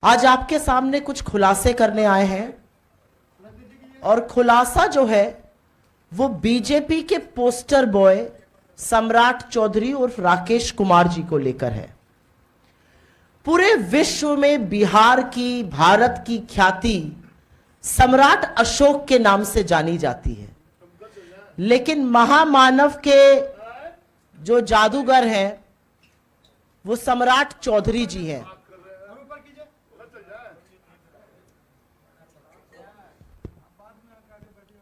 आज आपके सामने कुछ खुलासे करने आए हैं और खुलासा जो है वो बीजेपी के पोस्टर बॉय सम्राट चौधरी उर्फ राकेश कुमार जी को लेकर है। पूरे विश्व में बिहार की, भारत की ख्याति सम्राट अशोक के नाम से जानी जाती है, लेकिन महामानव के जो जादूगर हैं वो सम्राट चौधरी जी हैं।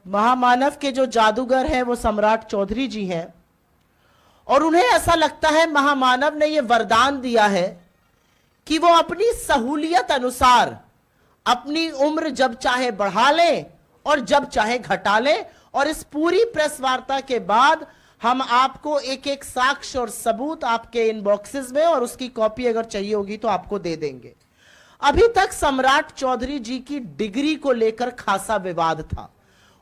महामानव के जो जादूगर हैं वो सम्राट चौधरी जी हैं और उन्हें ऐसा लगता है महामानव ने ये वरदान दिया है कि वो अपनी सहूलियत अनुसार अपनी उम्र जब चाहे बढ़ा लें और जब चाहे घटा लें। और इस पूरी प्रेस वार्ता के बाद हम आपको एक एक साक्ष्य और सबूत आपके इनबॉक्सेस में और उसकी कॉपी अगर चाहिए होगी तो आपको दे देंगे। अभी तक सम्राट चौधरी जी की डिग्री को लेकर खासा विवाद था,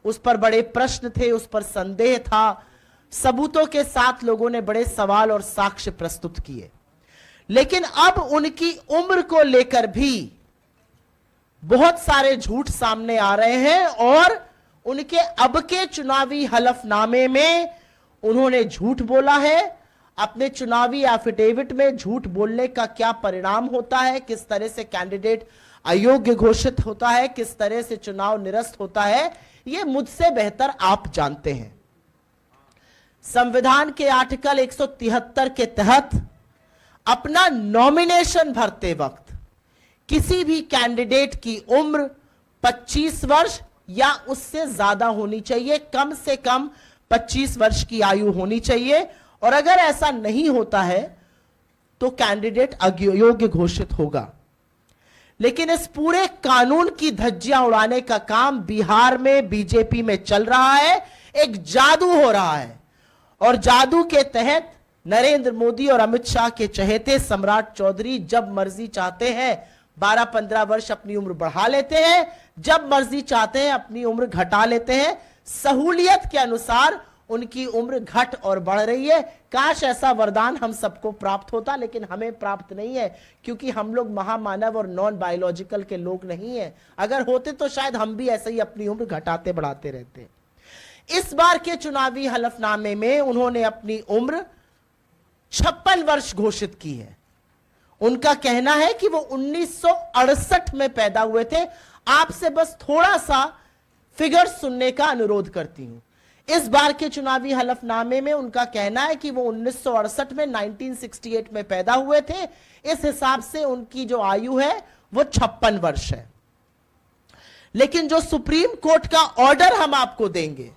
उस पर बड़े प्रश्न थे, उस पर संदेह था, सबूतों के साथ लोगों ने बड़े सवाल और साक्ष्य प्रस्तुत किए। लेकिन अब उनकी उम्र को लेकर भी बहुत सारे झूठ सामने आ रहे हैं और उनके अब के चुनावी हलफनामे में उन्होंने झूठ बोला है। अपने चुनावी एफिडेविट में झूठ बोलने का क्या परिणाम होता है, किस तरह से कैंडिडेट अयोग्य घोषित होता है, किस तरह से चुनाव निरस्त होता है, ये मुझसे बेहतर आप जानते हैं। संविधान के आर्टिकल 173 के तहत अपना नॉमिनेशन भरते वक्त किसी भी कैंडिडेट की उम्र 25 वर्ष या उससे ज्यादा होनी चाहिए, कम से कम 25 वर्ष की आयु होनी चाहिए, और अगर ऐसा नहीं होता है तो कैंडिडेट अयोग्य घोषित होगा। लेकिन इस पूरे कानून की धज्जियां उड़ाने का काम बिहार में बीजेपी में चल रहा है, एक जादू हो रहा है और जादू के तहत नरेंद्र मोदी और अमित शाह के चहेते सम्राट चौधरी जब मर्जी चाहते हैं 12-15 वर्ष अपनी उम्र बढ़ा लेते हैं, जब मर्जी चाहते हैं अपनी उम्र घटा लेते हैं। सहूलियत के अनुसार उनकी उम्र घट और बढ़ रही है। काश ऐसा वरदान हम सबको प्राप्त होता, लेकिन हमें प्राप्त नहीं है क्योंकि हम लोग महामानव और नॉन बायोलॉजिकल के लोग नहीं हैं। अगर होते तो शायद हम भी ऐसे ही अपनी उम्र घटाते बढ़ाते रहते। इस बार के चुनावी हलफनामे में उन्होंने अपनी उम्र 56 वर्ष घोषित की है। उनका कहना है कि वो 1968 में पैदा हुए थे। आपसे बस थोड़ा सा फिगर सुनने का अनुरोध करती हूं। इस बार के चुनावी हलफनामे में उनका कहना है कि वो 1968 में 1968 में पैदा हुए थे। इस हिसाब से उनकी जो आयु है वो 56 वर्ष है। लेकिन जो सुप्रीम कोर्ट का ऑर्डर हम आपको देंगे,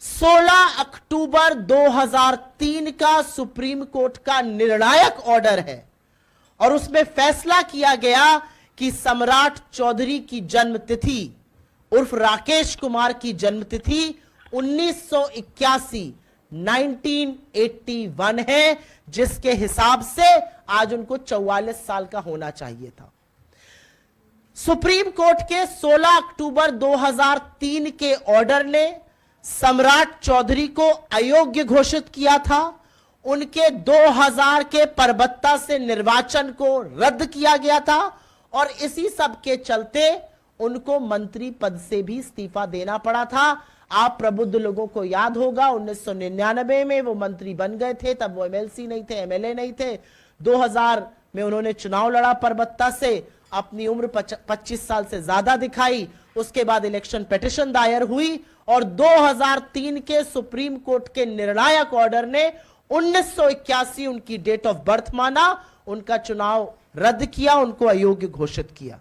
16 अक्टूबर 2003 का सुप्रीम कोर्ट का निर्णायक ऑर्डर है और उसमें फैसला किया गया कि सम्राट चौधरी की जन्मतिथि उर्फ राकेश कुमार की जन्मतिथि 1981 है, जिसके हिसाब से आज उनको 44 साल का होना चाहिए था। सुप्रीम कोर्ट के 16 अक्टूबर 2003 के ऑर्डर ने सम्राट चौधरी को अयोग्य घोषित किया था। उनके 2000 के परबत्ता से निर्वाचन को रद्द किया गया था और इसी सब के चलते उनको मंत्री पद से भी इस्तीफा देना पड़ा था। आप प्रबुद्ध लोगों को याद होगा 1999 में वो मंत्री बन गए थे, तब वो एमएलसी नहीं थे, एमएलए नहीं थे। 2000 में उन्होंने चुनाव लड़ा परबत्ता से, अपनी उम्र 25 साल से ज्यादा दिखाई। उसके बाद इलेक्शन पिटीशन दायर हुई और 2003 के सुप्रीम कोर्ट के निर्णायक ऑर्डर ने 1981 उनकी डेट ऑफ बर्थ माना, उनका चुनाव रद्द किया, उनको अयोग्य घोषित किया।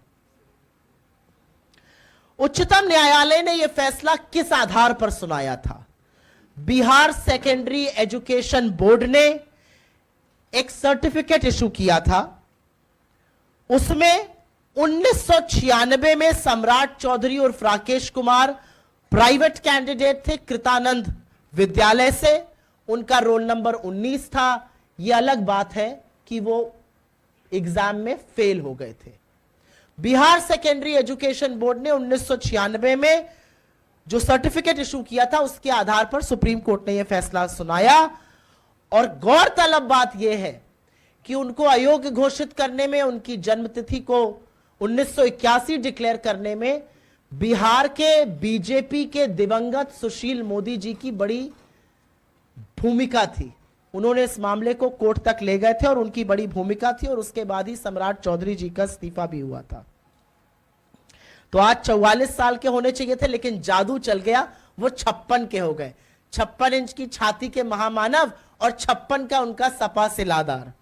उच्चतम न्यायालय ने यह फैसला किस आधार पर सुनाया था? बिहार सेकेंडरी एजुकेशन बोर्ड ने एक सर्टिफिकेट इशू किया था। उसमें 1996 में सम्राट चौधरी और राकेश कुमार प्राइवेट कैंडिडेट थे कृतानंद विद्यालय से। उनका रोल नंबर 19 था। यह अलग बात है कि वो एग्जाम में फेल हो गए थे। बिहार सेकेंडरी एजुकेशन बोर्ड ने 1996 में जो सर्टिफिकेट इशू किया था उसके आधार पर सुप्रीम कोर्ट ने यह फैसला सुनाया। और गौरतलब बात यह है कि उनको अयोग्य घोषित करने में, उनकी जन्मतिथि को 1981 डिक्लेयर करने में बिहार के बीजेपी के दिवंगत सुशील मोदी जी की बड़ी भूमिका थी। उन्होंने इस मामले को कोर्ट तक ले गए थे और उनकी बड़ी भूमिका थी, और उसके बाद ही सम्राट चौधरी जी का इस्तीफा भी हुआ था। तो आज 44 साल के होने चाहिए थे, लेकिन जादू चल गया, वो 56 के हो गए। 56 इंच की छाती के महामानव और 56 का उनका सपा सिलादार।